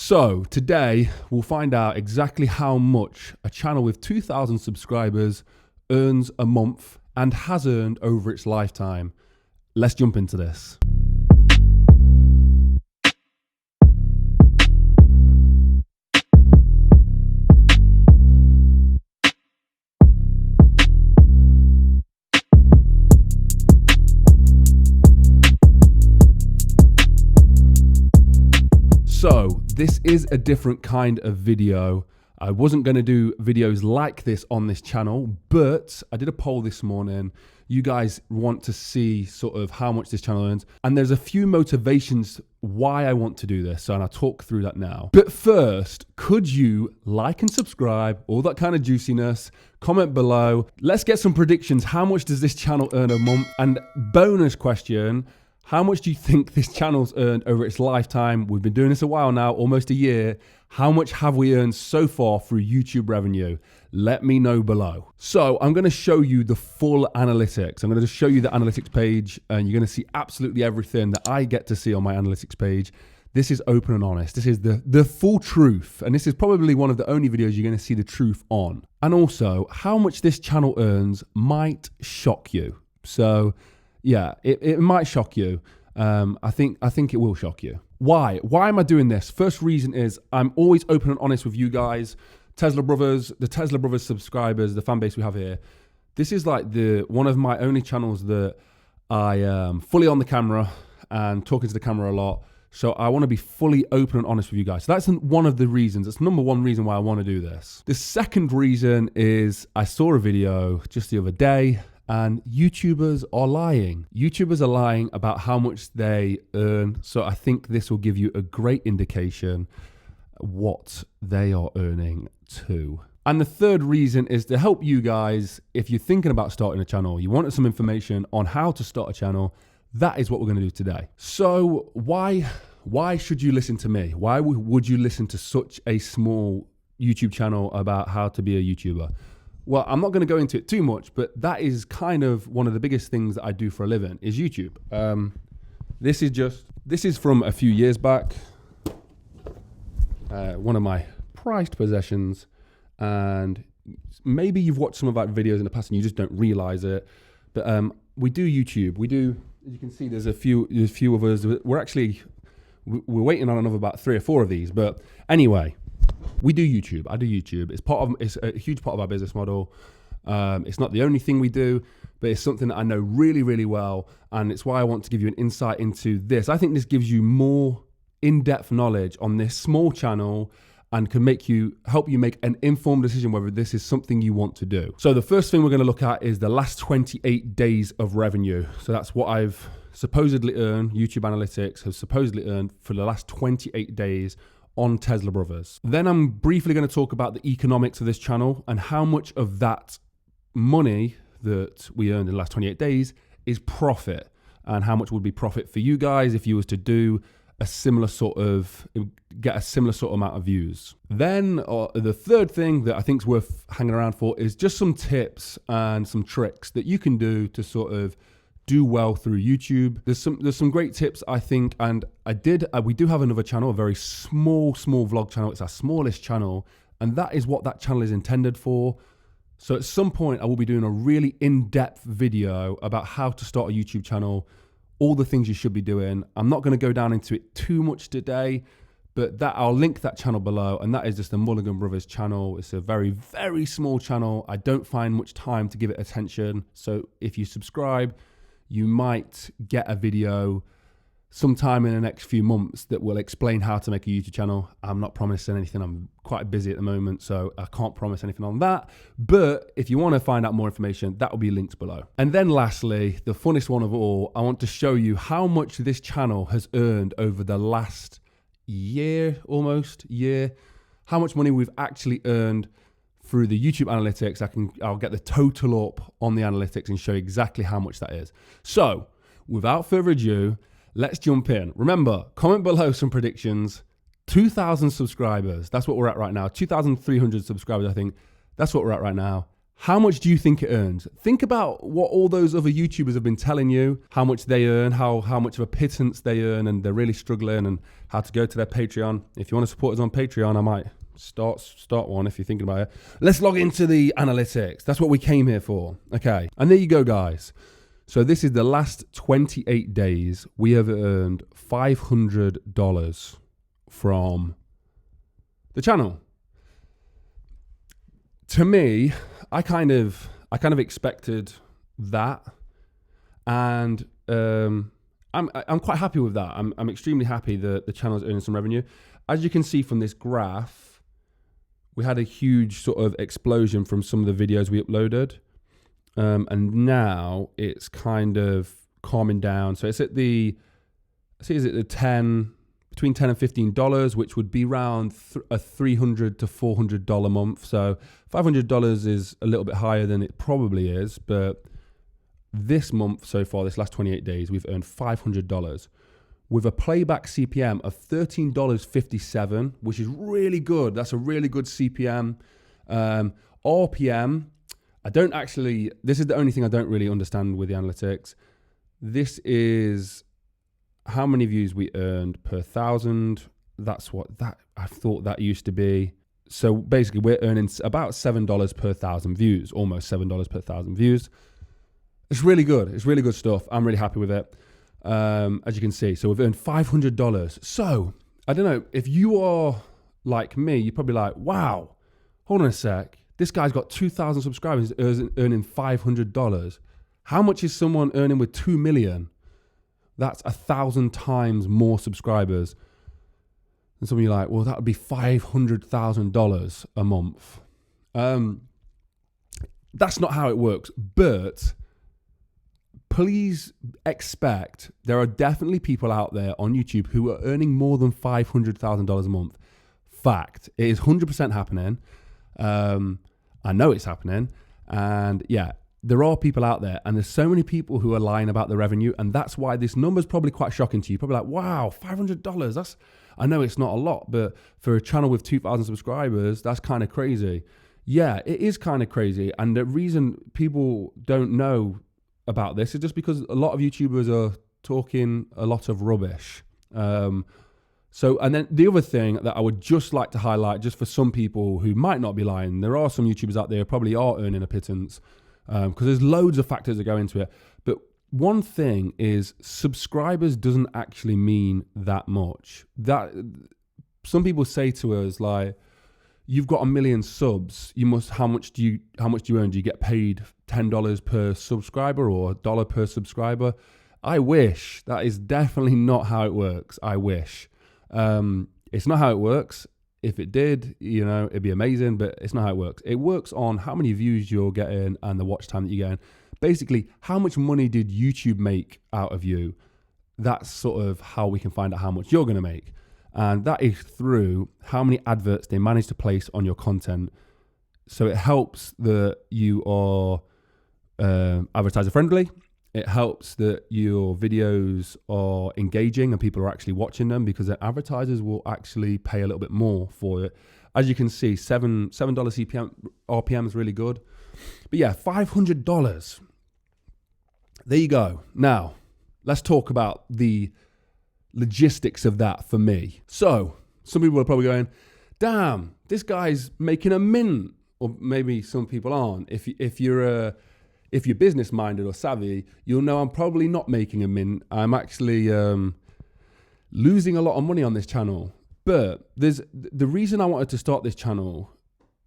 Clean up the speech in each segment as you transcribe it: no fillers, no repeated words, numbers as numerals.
So today we'll find out exactly how much a channel with 2,000 subscribers earns a month and has earned over its lifetime. Let's jump into this. So this is a different kind of video. I wasn't going to do videos like this on this channel, but I did a poll this morning. You guys want to see sort of how much this channel earns. And there's a few motivations why I want to do this. And I'll talk through that now. But first, could you like and subscribe, all that kind of juiciness, comment below. Let's get some predictions. How much does this channel earn a month? And bonus question, how much do you think this channel's earned over its lifetime? We've been doing this a while now, almost a year. How much have we earned so far through YouTube revenue? Let me know below. So I'm going to show you the full analytics. I'm going to show you the analytics page, and you're going to see absolutely everything that I get to see on my analytics page. This is open and honest. This is the full truth. And this is probably one of the only videos you're going to see the truth on. And also, how much this channel earns might shock you. So yeah, it might shock you. I think it will shock you. Why? Why am I doing this? First reason is I'm always open and honest with you guys. Tesla Brothers, the Tesla Brothers subscribers, the fan base we have here. This is like one of my only channels that I am fully on the camera and talking to the camera a lot. So I want to be fully open and honest with you guys. So that's one of the reasons. That's number one reason why I want to do this. The second reason is I saw a video just the other day, and YouTubers are lying. YouTubers are lying about how much they earn. So I think this will give you a great indication what they are earning too. And the third reason is to help you guys. If you're thinking about starting a channel, you wanted some information on how to start a channel, that is what we're going to do today. So why should you listen to me? Why would you listen to such a small YouTube channel about how to be a YouTuber? Well, I'm not going to go into it too much, but that is kind of one of the biggest things that I do for a living is YouTube. This is from a few years back. One of my prized possessions, and maybe you've watched some of our videos in the past and you just don't realize it. But we do YouTube. We do, as you can see, there's a few of us. We're waiting on another about 3 or 4 of these. But anyway, we do YouTube. I do YouTube. It's a huge part of our business model. It's not the only thing we do, but it's something that I know really, really well. And it's why I want to give you an insight into this. I think this gives you more in-depth knowledge on this small channel and can help you make an informed decision whether this is something you want to do. So the first thing we're going to look at is the last 28 days of revenue. So that's what I've supposedly earned. YouTube Analytics has supposedly earned for the last 28 days on Tesla Brothers. Then I'm briefly going to talk about the economics of this channel and how much of that money that we earned in the last 28 days is profit, and how much would be profit for you guys if you was to do get a similar sort of amount of views. Then the third thing that I think is worth hanging around for is just some tips and some tricks that you can do to sort of do well through YouTube. There's some great tips, I think, and we do have another channel, a very small vlog channel. It's our smallest channel, and that is what that channel is intended for. So at some point I will be doing a really in-depth video about how to start a YouTube channel, all the things you should be doing. I'm not going to go down into it too much today, but I'll link that channel below, and that is just the Mulligan Brothers channel. It's a very, very small channel. I don't find much time to give it attention. So if you subscribe, you might get a video sometime in the next few months that will explain how to make a YouTube channel. I'm not promising anything. I'm quite busy at the moment, so I can't promise anything on that. But if you want to find out more information, that will be linked below. And then lastly, the funnest one of all, I want to show you how much this channel has earned over the last year, how much money we've actually earned through the YouTube analytics. I'll get the total up on the analytics and show you exactly how much that is. So without further ado, let's jump in. Remember, comment below some predictions. 2,000 subscribers. That's what we're at right now. 2,300 subscribers, I think. That's what we're at right now. How much do you think it earns? Think about what all those other YouTubers have been telling you, how much they earn, how much of a pittance they earn, and they're really struggling, and how to go to their Patreon. If you want to support us on Patreon, I might start one if you're thinking about it. Let's log into the analytics. That's what we came here for. Okay. And there you go, guys. So this is the last 28 days. We have earned $500 from the channel. To me, I kind of expected that, and I'm quite happy with that. I'm extremely happy that the channel is earning some revenue. As you can see from this graph, we had a huge sort of explosion from some of the videos we uploaded, and now it's kind of calming down. So it's at the, between $10 and $15, which would be around a $300 to $400 month. So $500 is a little bit higher than it probably is, but this month so far, this last 28 days, we've earned $500 with a playback CPM of $13.57, which is really good. That's a really good CPM. RPM, this is the only thing I don't really understand with the analytics. This is how many views we earned per 1,000. That's what I thought that used to be. So basically we're earning about $7 per 1,000 views, almost $7 per 1,000 views. It's really good. It's really good stuff. I'm really happy with it. As you can see, so we've earned $500. So I don't know if you are like me, you're probably like, wow, hold on a sec. This guy's got 2,000 subscribers, earning $500. How much is someone earning with 2 million? That's 1,000 times more subscribers. And some of you are like, well, that would be $500,000 a month. That's not how it works. But please expect there are definitely people out there on YouTube who are earning more than $500,000 a month. Fact. It is 100% happening. I know it's happening. And yeah, there are people out there, and there's so many people who are lying about the revenue, and that's why this number is probably quite shocking to you. Probably like, wow, $500. I know it's not a lot, but for a channel with 2,000 subscribers, that's kind of crazy. Yeah, it is kind of crazy. And the reason people don't know about this is just because a lot of YouTubers are talking a lot of rubbish. And then the other thing that I would just like to highlight, just for some people who might not be lying, there are some YouTubers out there who probably are earning a pittance, because there's loads of factors that go into it. But one thing is, subscribers doesn't actually mean that much. That some people say to us, like, you've got 1 million subs, how much do you earn? Do you get paid $10 per subscriber or $1 per subscriber? I wish. That is definitely not how it works. I wish. It's not how it works. If it did, it'd be amazing, but it's not how it works. It works on how many views you're getting and the watch time that you're getting. Basically, how much money did YouTube make out of you? That's sort of how we can find out how much you're going to make. And that is through how many adverts they manage to place on your content. So it helps that you are advertiser friendly. It helps that your videos are engaging and people are actually watching them, because the advertisers will actually pay a little bit more for it. As you can see, $7 CPM, RPM is really good. But yeah, $500. There you go. Now, let's talk about the logistics of that for me. So some people are probably going, damn, this guy's making a mint. Or maybe some people aren't. If you're business minded or savvy, you'll know I'm probably not making a mint. I'm actually losing a lot of money on this channel. But the reason I wanted to start this channel,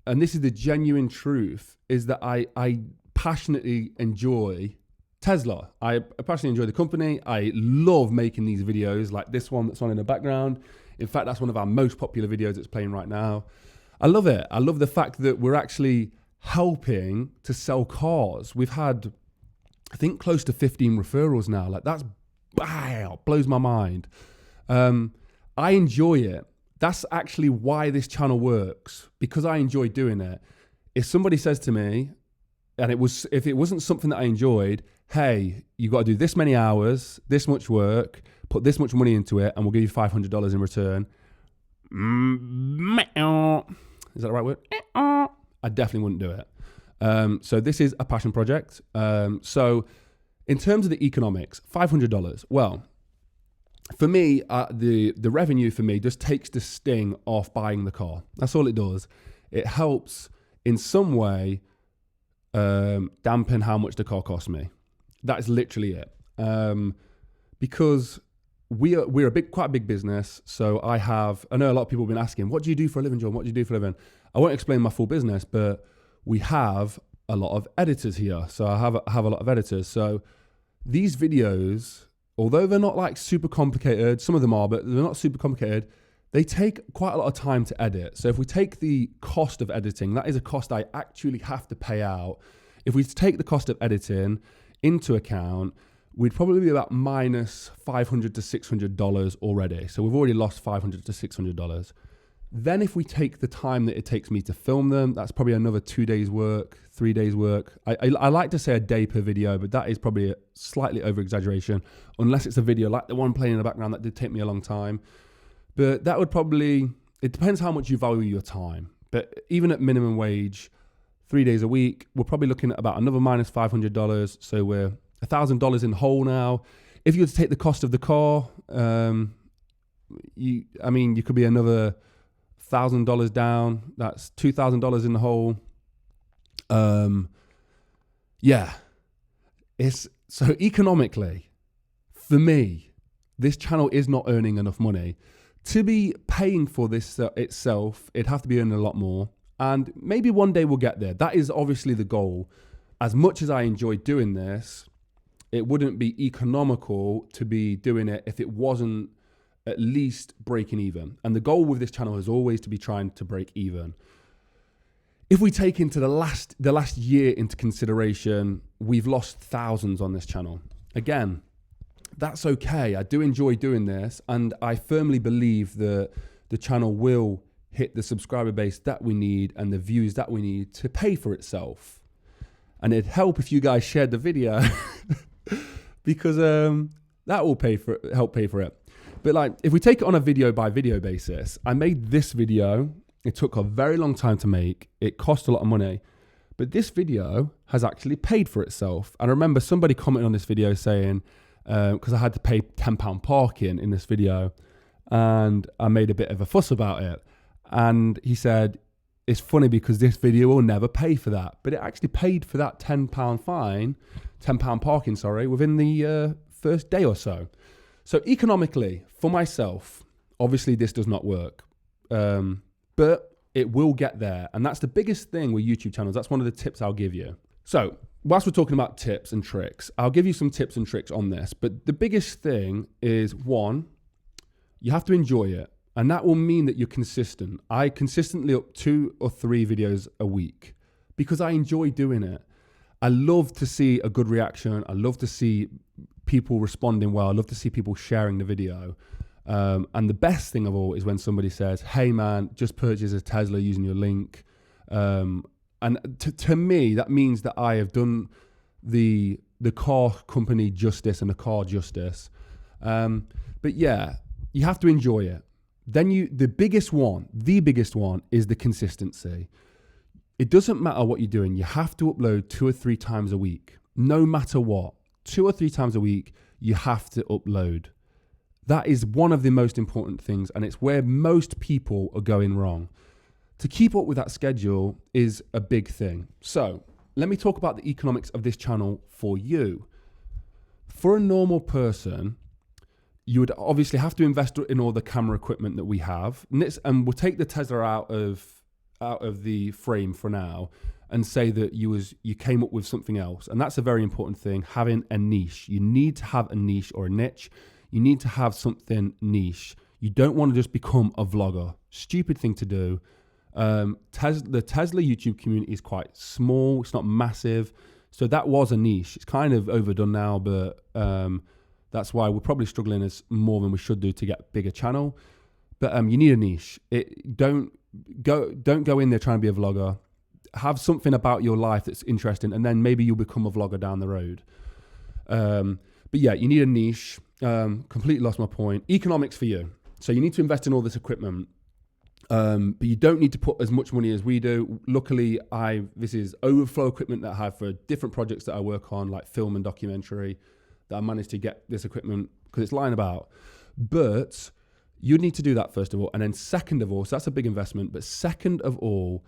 and this is the genuine truth, is that I passionately enjoy Tesla. I passionately enjoy the company. I love making these videos like this one that's on in the background. In fact, that's one of our most popular videos that's playing right now. I love it. I love the fact that we're actually helping to sell cars. We've had, I think, close to 15 referrals now. Like, that's, wow, blows my mind. I enjoy it. That's actually why this channel works, because I enjoy doing it. If somebody says to me, and if it wasn't something that I enjoyed, hey, you got to do this many hours, this much work, put this much money into it, and we'll give you $500 in return. Is that the right word? I definitely wouldn't do it. So this is a passion project. So in terms of the economics, $500. Well, for me, the revenue for me just takes the sting off buying the car. That's all it does. It helps in some way dampen how much the car costs me. That is literally it. Because we're quite a big business. So I know a lot of people have been asking, what do you do for a living, John? What do you do for a living? I won't explain my full business, but we have a lot of editors here. So I have a lot of editors. So these videos, although they're not like super complicated, some of them are, but they're not super complicated, they take quite a lot of time to edit. So if we take the cost of editing, that is a cost I actually have to pay out. If we take the cost of editing into account, we'd probably be about minus $500 to $600 already. So we've already lost $500 to $600. Then if we take the time that it takes me to film them, that's probably another 2 days work, 3 days work. I like to say a day per video, but that is probably a slightly over exaggeration, unless it's a video like the one playing in the background that did take me a long time. But that would probably, it depends how much you value your time. But even at minimum wage, 3 days a week, we're probably looking at about another minus $500. So we're $1,000 in the hole now. If you were to take the cost of the car, you could be another $1,000 down. That's $2,000 in the hole. It's so economically, for me, this channel is not earning enough money to be paying for this itself. It'd have to be earning a lot more, and maybe one day we'll get there. That is obviously the goal. As much as I enjoy doing this, it wouldn't be economical to be doing it if it wasn't at least breaking even. And the goal with this channel is always to be trying to break even. If we take into the last year into consideration, we've lost thousands on this channel. Again, that's okay. I do enjoy doing this, and I firmly believe that the channel will hit the subscriber base that we need and the views that we need to pay for itself. And it'd help if you guys shared the video because that will help pay for it. But like, if we take it on a video by video basis, I made this video. It took a very long time to make. It cost a lot of money, but this video has actually paid for itself. And I remember somebody commented on this video saying, because I had to pay £10 parking in this video, and I made a bit of a fuss about it. And he said, it's funny because this video will never pay for that. But it actually paid for that £10 parking, within the first day or so. So economically, for myself, obviously this does not work. But it will get there. And that's the biggest thing with YouTube channels. That's one of the tips I'll give you. So whilst we're talking about tips and tricks, I'll give you some tips and tricks on this. But the biggest thing is, one, you have to enjoy it. And that will mean that you're consistent. I consistently up 2 or 3 videos a week because I enjoy doing it. I love to see a good reaction. I love to see people responding well. I love to see people sharing the video. And the best thing of all is when somebody says, hey man, just purchase a Tesla using your link. And to me, that means that I have done the car company justice and the car justice. But yeah, you have to enjoy it. Then the biggest one is the consistency. It doesn't matter what you're doing. You have to upload 2 or 3 times a week, no matter what. 2 or 3 times a week, you have to upload. That is one of the most important things, and it's where most people are going wrong. To keep up with that schedule is a big thing. So let me talk about the economics of this channel for you. For a normal person, you would obviously have to invest in all the camera equipment that we have. And we'll take the Tesla out of the frame for now and say that you came up with something else. And that's a very important thing, having a niche. You need to have a niche or a niche. You need to have something niche. You don't want to just become a vlogger. Stupid thing to do. The Tesla YouTube community is quite small. It's not massive. So that was a niche. It's kind of overdone now, but that's why we're probably struggling as more than we should do to get a bigger channel. But you need a niche. Don't go in there trying to be a vlogger. Have something about your life that's interesting, and then maybe you'll become a vlogger down the road. But yeah, you need a niche. Completely lost my point. Economics for you. So you need to invest in all this equipment. But you don't need to put as much money as we do. Luckily, this is overflow equipment that I have for different projects that I work on, like film and documentary, that I managed to get this equipment because it's lying about. But you need to do that first of all. And then second of all, so that's a big investment. But second of all,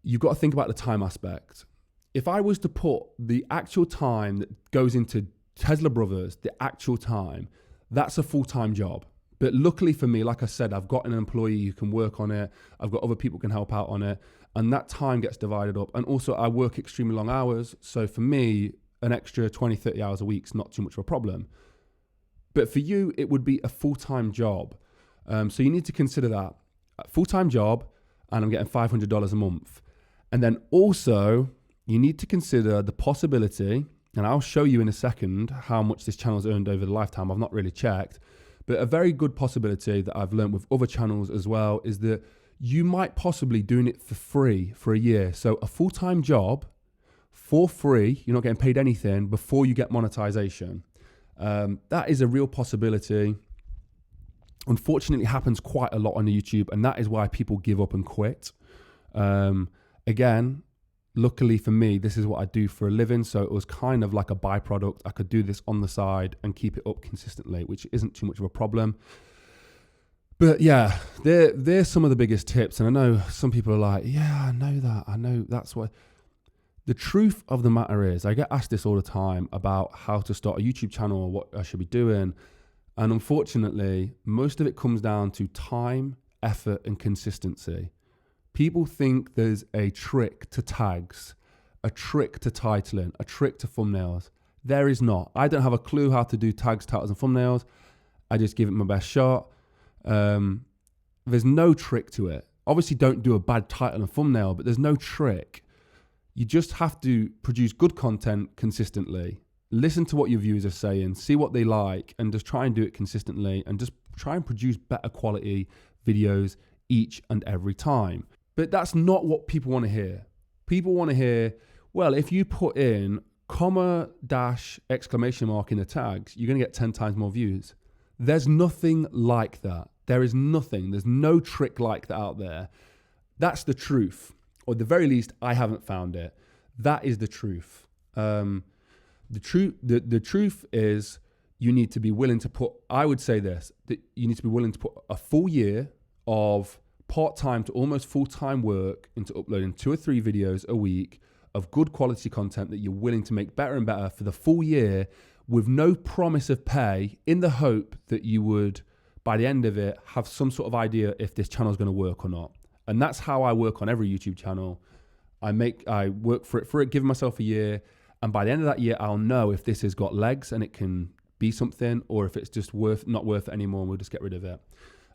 you've got to think about the time aspect. If I was to put the actual time that goes into Tesla Brothers, the actual time, that's a full-time job. But luckily for me, like I said, I've got an employee who can work on it. I've got other people who can help out on it. And that time gets divided up. And also I work extremely long hours. So for me, an extra 20, 30 hours a week is not too much of a problem. But for you, it would be a full-time job. So you need to consider that. A full-time job, and I'm getting $500 a month. And then also, you need to consider the possibility, and I'll show you in a second how much this channel's earned over the lifetime. I've not really checked. But a very good possibility that I've learned with other channels as well is that you might possibly doing it for free for a year. So a full-time job for free, you're not getting paid anything before you get monetization. That is a real possibility. Unfortunately, it happens quite a lot on YouTube, and that is why people give up and quit. Again, luckily for me, this is what I do for a living. So it was kind of like a byproduct. I could do this on the side and keep it up consistently, which isn't too much of a problem. But yeah, they're some of the biggest tips. And I know some people are like, yeah, I know that. I know that's what. The truth of the matter is, I get asked this all the time about how to start a YouTube channel or what I should be doing. And unfortunately, most of it comes down to time, effort, and consistency. People think there's a trick to tags, a trick to titling, a trick to thumbnails. There is not. I don't have a clue how to do tags, titles, and thumbnails. I just give it my best shot. There's no trick to it. Obviously, don't do a bad title and thumbnail, but there's no trick. You just have to produce good content consistently. Listen to what your viewers are saying, see what they like, and just try and do it consistently, and just try and produce better quality videos each and every time. But that's not what people want to hear. People want to hear, well, if you put in comma dash exclamation mark in the tags, you're going to get 10 times more views. There's nothing like that. There is nothing. There's no trick like that out there. That's the truth. Or at the very least, I haven't found it. That is the truth. The truth is you need to be willing to put, I would say this, that you need to be willing to put a full year of part-time to almost full-time work into uploading 2 or 3 videos a week of good quality content that you're willing to make better and better for the full year with no promise of pay, in the hope that you would, by the end of it, have some sort of idea if this channel is going to work or not. And that's how I work on every YouTube channel. I work for it, give myself a year. And by the end of that year, I'll know if this has got legs and it can be something, or if it's just not worth it anymore and we'll just get rid of it.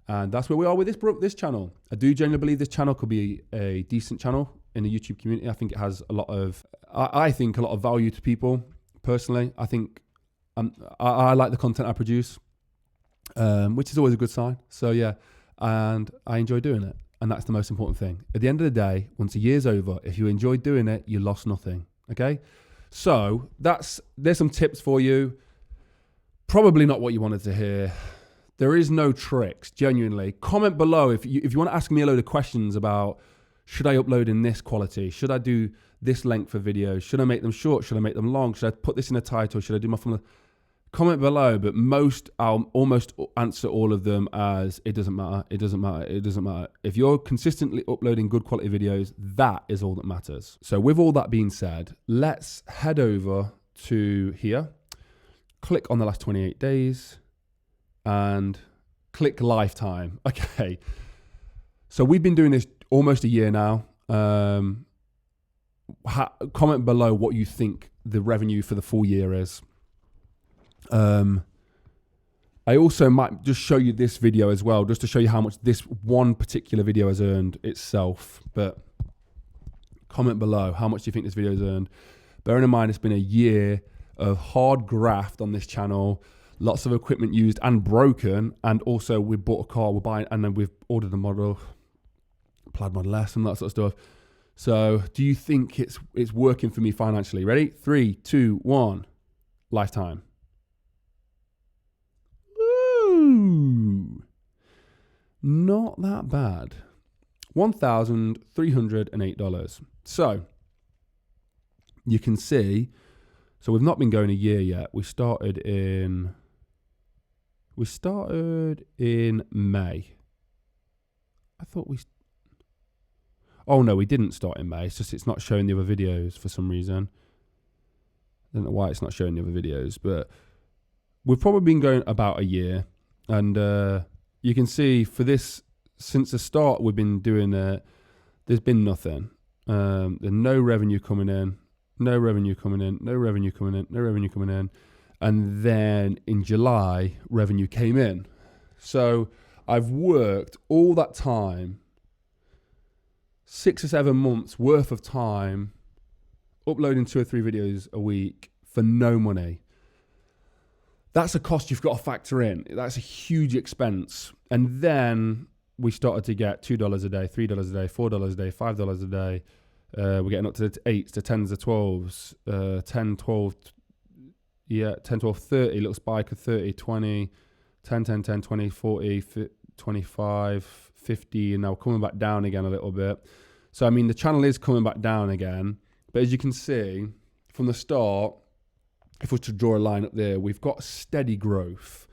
And that's where we are with this channel. I do genuinely believe this channel could be a decent channel in the YouTube community. I think it has a lot of value to people. Personally, I think I like the content I produce, which is always a good sign. So yeah, and I enjoy doing it. And that's the most important thing. At the end of the day, once a year's over, if you enjoyed doing it, you lost nothing. Okay? So there's some tips for you. Probably not what you wanted to hear. There is no tricks, genuinely. Comment below if you want to ask me a load of questions about, should I upload in this quality? Should I do this length of videos? Should I make them short? Should I make them long? Should I put this in a title? Should I do my thumbnail? Comment below, but I'll almost answer all of them as it doesn't matter, it doesn't matter, it doesn't matter. If you're consistently uploading good quality videos, that is all that matters. So with all that being said, let's head over to here, click on the last 28 days and click lifetime. Okay. So we've been doing this almost a year now. Comment below what you think the revenue for the full year is. I also might just show you this video as well, just to show you how much this one particular video has earned itself. But comment below how much you think this video has earned. Bearing in mind, it's been a year of hard graft on this channel, lots of equipment used and broken, and also we bought a car, we're buying, and then we've ordered a model, Plaid Model S and that sort of stuff. So do you think it's working for me financially? Ready? 3, 2, 1, lifetime. not that bad. $1,308. So you can see, so we've not been going a year yet. We started in May. Oh no, we didn't start in May. It's just, it's not showing the other videos for some reason. I don't know why it's not showing the other videos, but we've probably been going about a year. And you can see for this, since the start, we've been doing it. There's been nothing. There's no revenue coming in, no revenue coming in, no revenue coming in, no revenue coming in. And then in July, revenue came in. So I've worked all that time, 6 or 7 months worth of time, uploading 2 or 3 videos a week for no money. That's a cost you've got to factor in. That's a huge expense. And then we started to get $2 a day, $3 a day, $4 a day, $5 a day. We're getting up to the 8s, to 10s, to 12s, 10, 12, 10, 12, 30, little spike of 30, 20, 10, 10, 10, 20, 40, 25, 50, and now coming back down again a little bit. So, I mean, the channel is coming back down again. But as you can see, from the start, if we were to draw a line up there, we've got steady growth,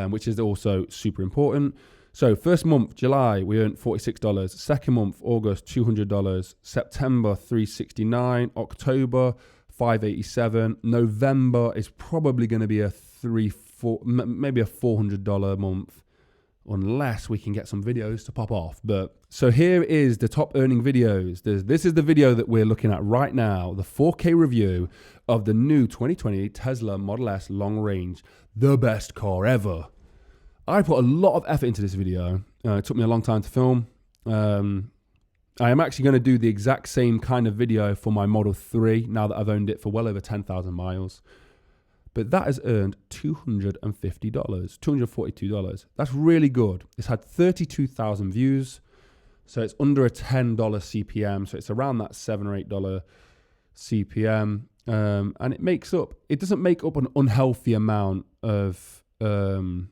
which is also super important. So first month, July, we earned $46. Second month, August, $200. September, $369. October, $587. November is probably going to be maybe a $400 month, unless we can get some videos to pop off. But so here is the top earning videos. This is the video that we're looking at right now, the 4K review of the new 2020 Tesla Model S long range, the best car ever. I put a lot of effort into this video. It took me a long time to film. I am actually going to do the exact same kind of video for my Model 3 now that I've owned it for well over 10,000 miles. But that has earned $250, $242. That's really good. It's had 32,000 views. So it's under a $10 CPM. So it's around that $7 or $8 CPM. And it doesn't make up an unhealthy amount of the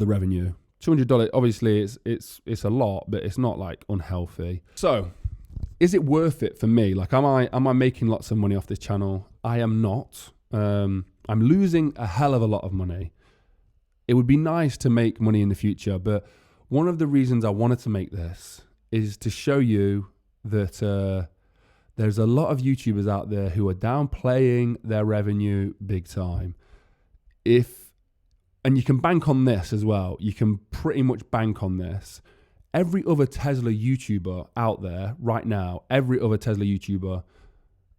revenue. $200, obviously it's a lot, but it's not like unhealthy. So is it worth it for me? Like, am I making lots of money off this channel? I am not. I'm losing a hell of a lot of money. It would be nice to make money in the future, but one of the reasons I wanted to make this is to show you that there's a lot of YouTubers out there who are downplaying their revenue big time. And you can bank on this as well. You can pretty much bank on this. Every other Tesla YouTuber out there right now, every other Tesla YouTuber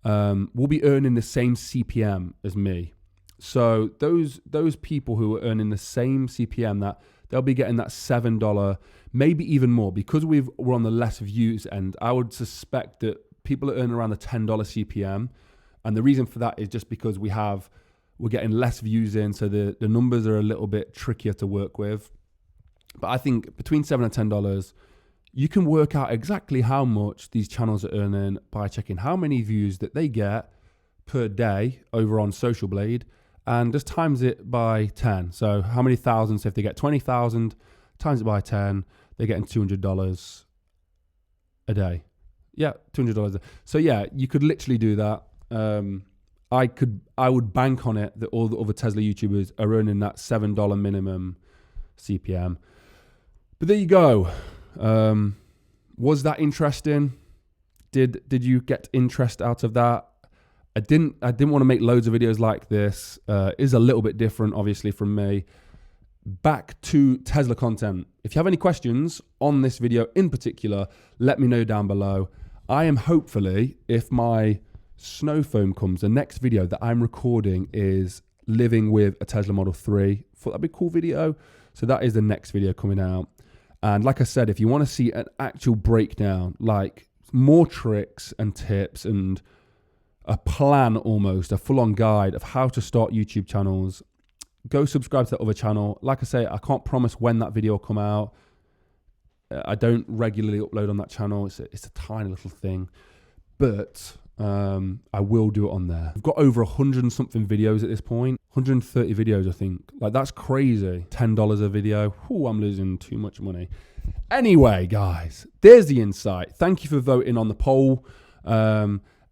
will be earning the same CPM as me. So those people who are earning the same CPM, that they'll be getting that $7, maybe even more, because we're on the less views end. I would suspect that people are earning around the $10 CPM, and the reason for that is just because we're getting less views in, so the numbers are a little bit trickier to work with. But I think between $7 and $10, you can work out exactly how much these channels are earning by checking how many views that they get per day over on Social Blade, and just times it by 10. So how many thousands? If they get 20,000, times it by 10, they're getting $200 a day. Yeah, $200 a day. So yeah, you could literally do that. I would bank on it that all the other Tesla YouTubers are earning that $7 minimum CPM. But there you go. Was that interesting? Did you get interest out of that? I didn't want to make loads of videos like this. Is a little bit different, obviously, from me. Back to Tesla content. If you have any questions on this video in particular, let me know down below. I am hopefully, if my snow foam comes, the next video that I'm recording is living with a Tesla Model 3. Thought that'd be a cool video. So that is the next video coming out. And like I said, if you want to see an actual breakdown, like more tricks and tips and a plan, almost a full-on guide of how to start YouTube channels, go subscribe to that other channel. Like I say, I can't promise when that video will come out. I don't regularly upload on that channel. It's a tiny little thing. But I will do it on there. I've got over 100 and something videos at this point. 130 videos, I think. Like, that's crazy. $10 a video. Ooh, I'm losing too much money. Anyway, guys, there's the insight. Thank you for voting on the poll.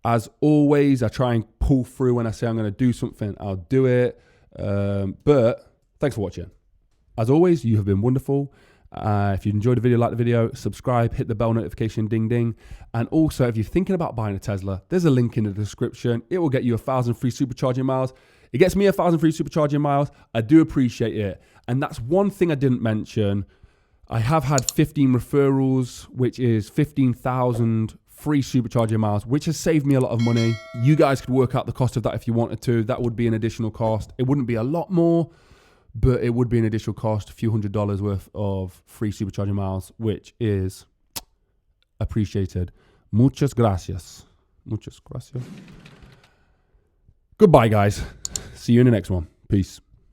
As always, I try and pull through when I say I'm going to do something, I'll do it. But thanks for watching. As always, you have been wonderful. If you enjoyed the video, like the video, subscribe, hit the bell notification, ding, ding. And also, if you're thinking about buying a Tesla, there's a link in the description. It will get you 1,000 free supercharging miles. It gets me 1,000 free supercharging miles. I do appreciate it. And that's one thing I didn't mention. I have had 15 referrals, which is 15,000 free supercharging miles, which has saved me a lot of money. You guys could work out the cost of that if you wanted to. That would be an additional cost. It wouldn't be a lot more, but it would be an additional cost, a few $100s worth of free supercharging miles, which is appreciated. Muchas gracias. Muchas gracias. Goodbye, guys. See you in the next one. Peace.